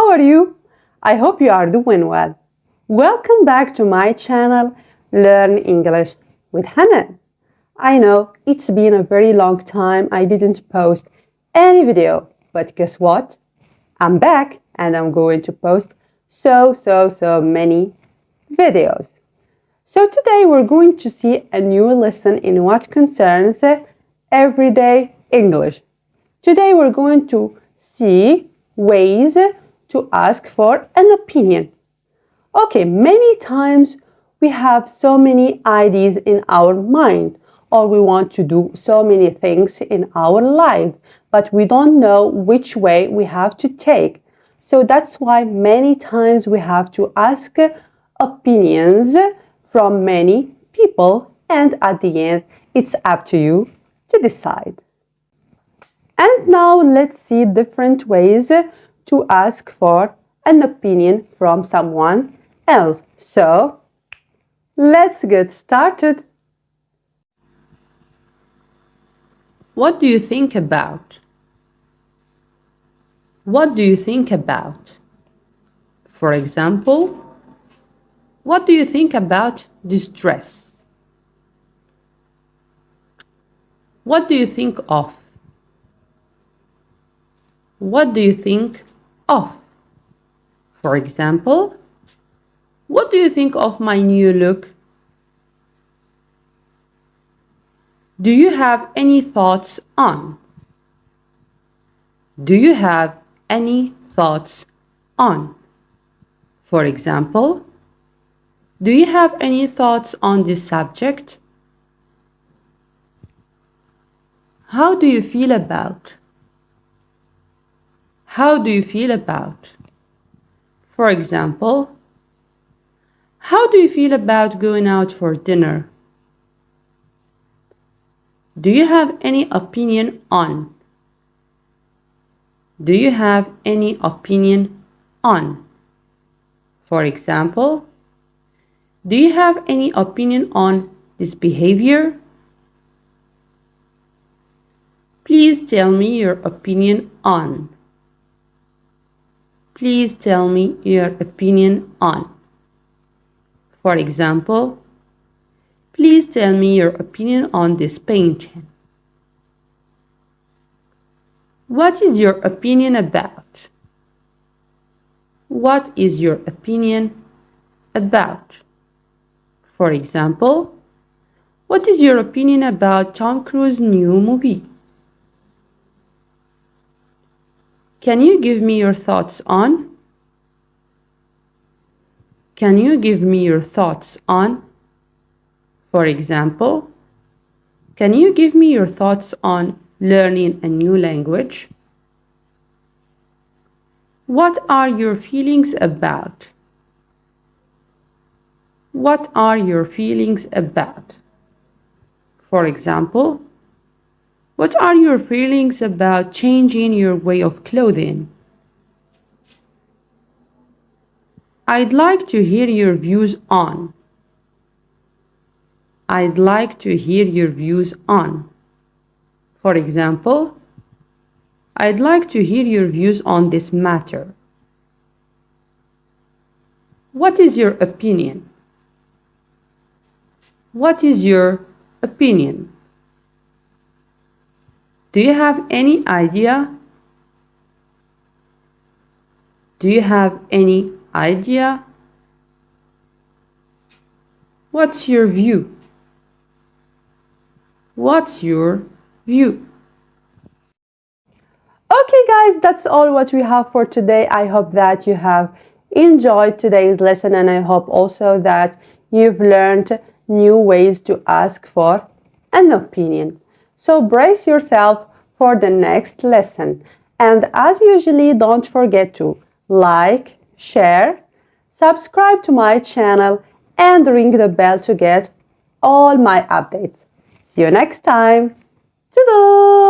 How are you? I hope you are doing well. Welcome back to my channel, Learn English with Hanan. I know it's been a very long time I didn't post any video, but guess what? I'm back and I'm going to post so many videos. So today we're going to see a new lesson in what concerns everyday English. Today we're going to see ways to ask for an opinion. Okay, many times we have so many ideas in our mind, or we want to do so many things in our life, but we don't know which way we have to take. So that's why many times we have to ask opinions from many people, and at the end, it's up to you to decide. And now let's see different ways to ask for an opinion from someone else. So, let's get started. What do you think about? What do you think about? For example, what do you think about this dress? What do you think of? What do you think of? For example, what do you think of my new look? Do you have any thoughts on? Do you have any thoughts on? For example, do you have any thoughts on this subject? How do you feel about? How do you feel about? For example, how do you feel about going out for dinner? Do you have any opinion on? Do you have any opinion on? For example, do you have any opinion on this behavior? Please tell me your opinion on. Please tell me your opinion on. For example, please tell me your opinion on this painting. What is your opinion about? What is your opinion about? For example, what is your opinion about Tom Cruise's new movie? Can you give me your thoughts on? Can you give me your thoughts on? For example, can you give me your thoughts on learning a new language? What are your feelings about? What are your feelings about? For example, what are your feelings about changing your way of clothing? I'd like to hear your views on. I'd like to hear your views on. For example, I'd like to hear your views on this matter. What is your opinion? What is your opinion? Do you have any idea? Do you have any idea? What's your view? What's your view? Okay guys, that's all what we have for today. I hope that you have enjoyed today's lesson, and I hope also that you've learned new ways to ask for an opinion. So brace yourself for the next lesson. And as usually, don't forget to like, share, subscribe to my channel, and ring the bell to get all my updates. See you next time. Ta-da!